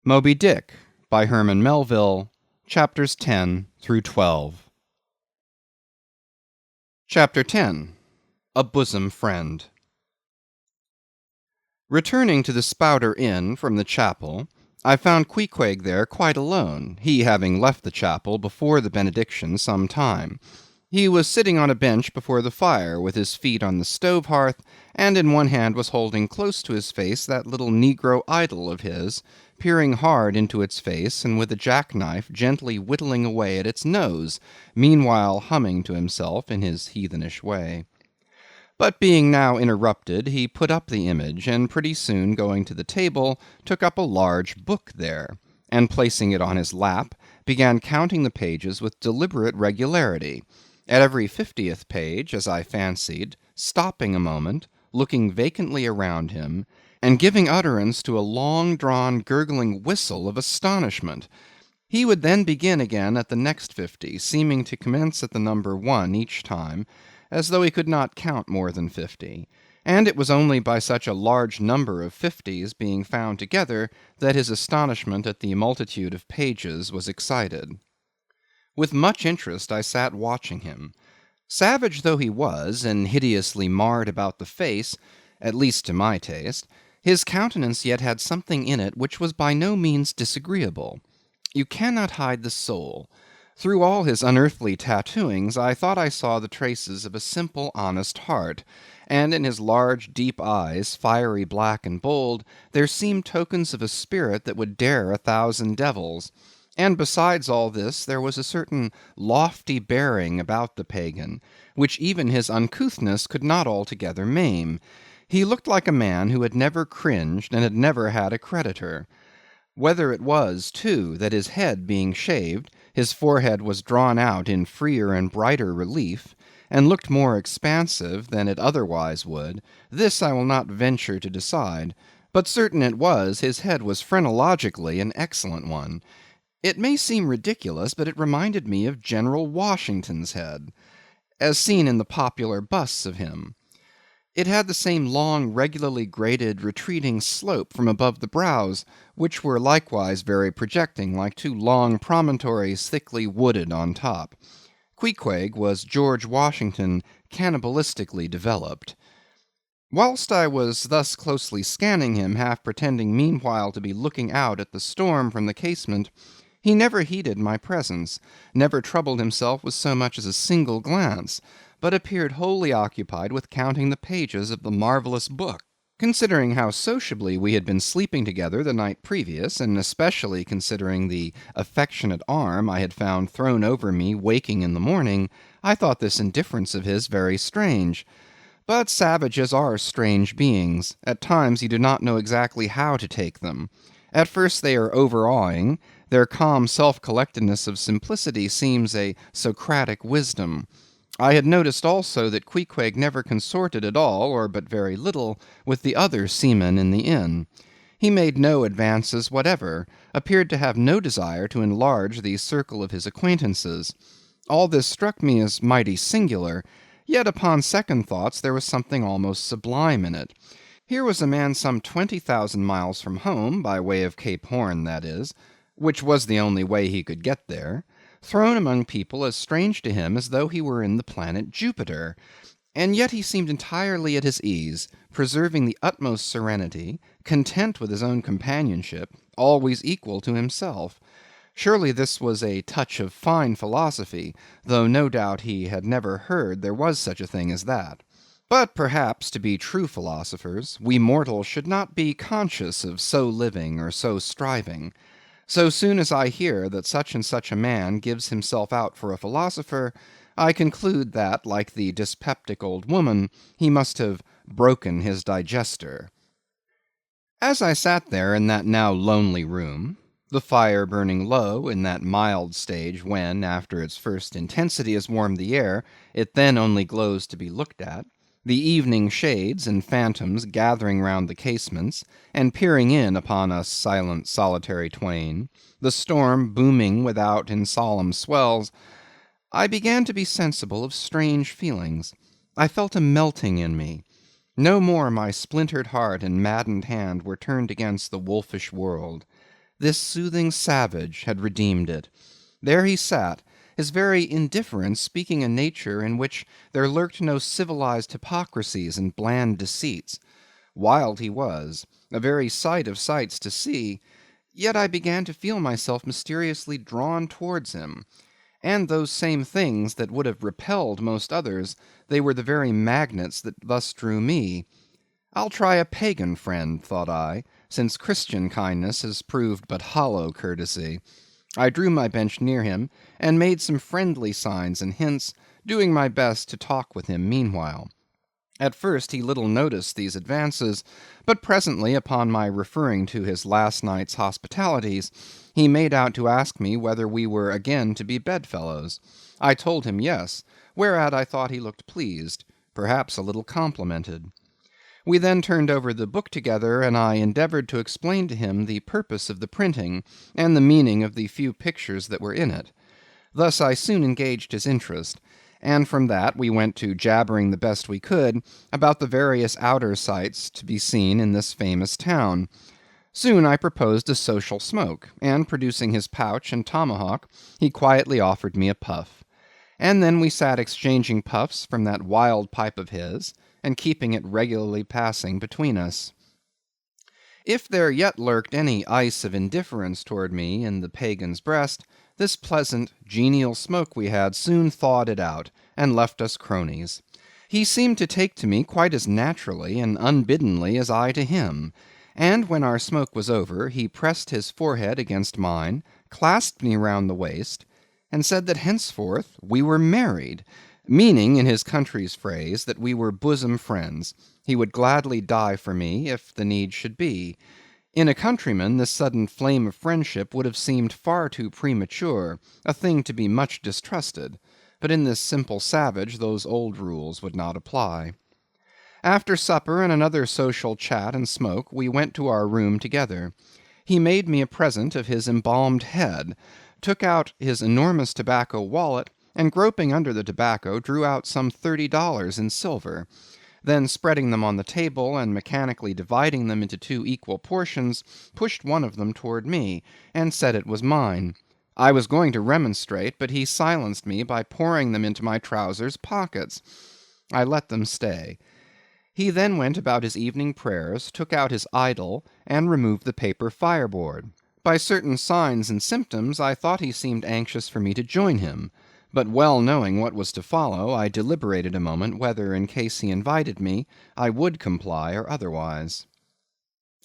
Moby Dick by Herman Melville, chapters 10 through 12. Chapter 10. A Bosom Friend. Returning to the Spouter Inn from the chapel, I found Queequeg there quite alone, he having left the chapel before the benediction some time. He was sitting on a bench before the fire, with his feet on the stove hearth, and in one hand was holding close to his face that little negro idol of his, peering hard into its face, and with a jackknife gently whittling away at its nose, meanwhile humming to himself in his heathenish way. But being now interrupted, he put up the image, and pretty soon going to the table, took up a large book there, and placing it on his lap, began counting the pages with deliberate regularity, at every 50th page, as I fancied, stopping a moment, looking vacantly around him, and giving utterance to a long-drawn gurgling whistle of astonishment. He would then begin again at the next 50, seeming to commence at the number 1 each time, as though he could not count more than 50, and it was only by such a large number of 50s being found together that his astonishment at the multitude of pages was excited. With much interest I sat watching him. Savage though he was, and hideously marred about the face, at least to my taste, his countenance yet had something in it which was by no means disagreeable. You cannot hide the soul. Through all his unearthly tattooings, I thought I saw the traces of a simple, honest heart, and in his large, deep eyes, fiery black and bold, there seemed tokens of a spirit that would dare 1,000 devils. And besides all this, there was a certain lofty bearing about the pagan, which even his uncouthness could not altogether maim. He looked like a man who had never cringed and had never had a creditor. Whether it was, too, that his head being shaved, his forehead was drawn out in freer and brighter relief, and looked more expansive than it otherwise would, this I will not venture to decide, but certain it was his head was phrenologically an excellent one. It may seem ridiculous, but it reminded me of General Washington's head, as seen in the popular busts of him. It had the same long, regularly graded, retreating slope from above the brows, which were likewise very projecting, like two long promontories thickly wooded on top. Queequeg was George Washington cannibalistically developed. Whilst I was thus closely scanning him, half pretending meanwhile to be looking out at the storm from the casement, he never heeded my presence, never troubled himself with so much as a single glance, but appeared wholly occupied with counting the pages of the marvellous book. Considering how sociably we had been sleeping together the night previous, and especially considering the affectionate arm I had found thrown over me waking in the morning, I thought this indifference of his very strange. But savages are strange beings. At times you do not know exactly how to take them. At first they are overawing. Their calm self-collectedness of simplicity seems a Socratic wisdom. I had noticed also that Queequeg never consorted at all, or but very little, with the other seamen in the inn. He made no advances whatever, appeared to have no desire to enlarge the circle of his acquaintances. All this struck me as mighty singular, yet upon second thoughts there was something almost sublime in it. Here was a man some 20,000 miles from home, by way of Cape Horn, that is, which was the only way he could get there, thrown among people as strange to him as though he were in the planet Jupiter, and yet he seemed entirely at his ease, preserving the utmost serenity, content with his own companionship, always equal to himself. Surely this was a touch of fine philosophy, though no doubt he had never heard there was such a thing as that. But perhaps, to be true philosophers, we mortals should not be conscious of so living or so striving. So soon as I hear that such and such a man gives himself out for a philosopher, I conclude that, like the dyspeptic old woman, he must have broken his digester. As I sat there in that now lonely room, the fire burning low in that mild stage when, after its first intensity has warmed the air, it then only glows to be looked at, the evening shades and phantoms gathering round the casements, and peering in upon us silent solitary twain, the storm booming without in solemn swells, I began to be sensible of strange feelings. I felt a melting in me. No more my splintered heart and maddened hand were turned against the wolfish world. This soothing savage had redeemed it. There he sat, his very indifference speaking a nature in which there lurked no civilized hypocrisies and bland deceits. Wild he was, a very sight of sights to see, yet I began to feel myself mysteriously drawn towards him, and those same things that would have repelled most others, they were the very magnets that thus drew me. I'll try a pagan friend, thought I, since Christian kindness has proved but hollow courtesy. I drew my bench near him, and made some friendly signs and hints, doing my best to talk with him meanwhile. At first he little noticed these advances, but presently, upon my referring to his last night's hospitalities, he made out to ask me whether we were again to be bedfellows. I told him yes, whereat I thought he looked pleased, perhaps a little complimented. We then turned over the book together, and I endeavored to explain to him the purpose of the printing, and the meaning of the few pictures that were in it. Thus I soon engaged his interest, and from that we went to jabbering the best we could about the various outer sights to be seen in this famous town. Soon I proposed a social smoke, and producing his pouch and tomahawk, he quietly offered me a puff. And then we sat exchanging puffs from that wild pipe of his, and keeping it regularly passing between us. If there yet lurked any ice of indifference toward me in the pagan's breast, this pleasant, genial smoke we had soon thawed it out, and left us cronies. He seemed to take to me quite as naturally and unbiddenly as I to him, and when our smoke was over, he pressed his forehead against mine, clasped me round the waist, and said that henceforth we were married, meaning, in his country's phrase, that we were bosom friends. He would gladly die for me, if the need should be. In a countryman, this sudden flame of friendship would have seemed far too premature, a thing to be much distrusted, but in this simple savage those old rules would not apply. After supper and another social chat and smoke, we went to our room together. He made me a present of his embalmed head, took out his enormous tobacco wallet, and groping under the tobacco, drew out some $30 in silver. Then spreading them on the table, and mechanically dividing them into two equal portions, pushed one of them toward me, and said it was mine. I was going to remonstrate, but he silenced me by pouring them into my trousers pockets. I let them stay. He then went about his evening prayers, took out his idol, and removed the paper fireboard. By certain signs and symptoms, I thought he seemed anxious for me to join him, but well knowing what was to follow, I deliberated a moment whether, in case he invited me, I would comply or otherwise.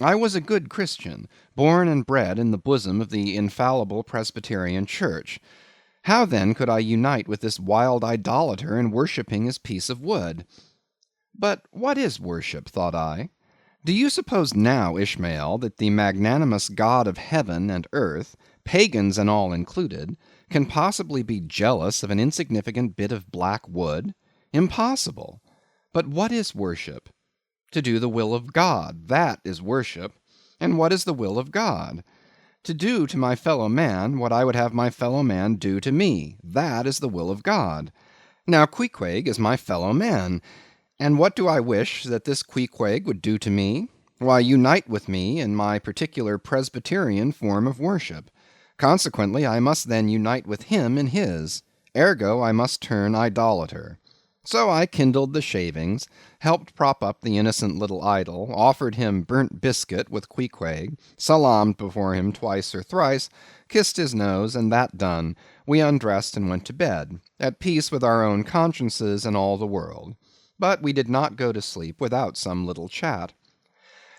I was a good Christian, born and bred in the bosom of the infallible Presbyterian Church. How then could I unite with this wild idolater in worshipping his piece of wood? But what is worship, thought I? Do you suppose now, Ishmael, that the magnanimous God of heaven and earth, pagans and all included, can possibly be jealous of an insignificant bit of black wood? Impossible. But what is worship? To do the will of God, that is worship. And what is the will of God? To do to my fellow man what I would have my fellow man do to me, that is the will of God. Now Queequeg is my fellow man, and what do I wish that this Queequeg would do to me? Why, unite with me in my particular Presbyterian form of worship. Consequently, I must then unite with him in his. Ergo, I must turn idolater. So I kindled the shavings, helped prop up the innocent little idol, offered him burnt biscuit with Queequeg, salaamed before him twice or thrice, kissed his nose, and that done, we undressed and went to bed, at peace with our own consciences and all the world. But we did not go to sleep without some little chat.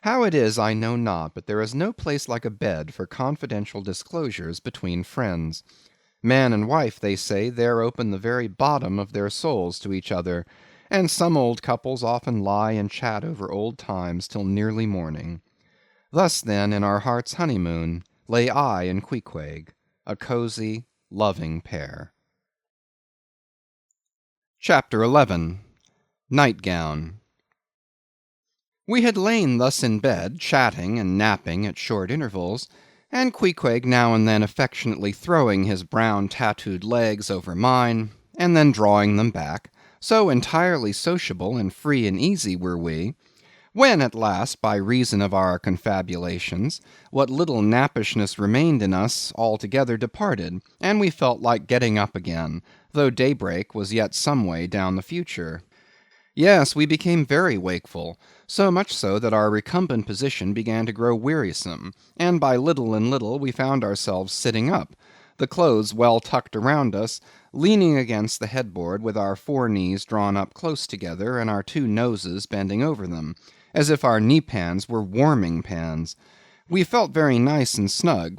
How it is I know not, but there is no place like a bed for confidential disclosures between friends. Man and wife, they say, there open the very bottom of their souls to each other, and some old couples often lie and chat over old times till nearly morning. Thus, then, in our heart's honeymoon, lay I and Queequeg, a cozy, loving pair. Chapter 11. Nightgown. We had lain thus in bed, chatting and napping at short intervals, and Queequeg now and then affectionately throwing his brown tattooed legs over mine, and then drawing them back, so entirely sociable and free and easy were we, When at last, by reason of our confabulations, what little nappishness remained in us altogether departed, and we felt like getting up again, though daybreak was yet some way down the future. Yes, we became very wakeful, so much so that our recumbent position began to grow wearisome, and by little and little we found ourselves sitting up, the clothes well tucked around us, leaning against the headboard with our four knees drawn up close together and our two noses bending over them, as if our knee pans were warming pans. We felt very nice and snug,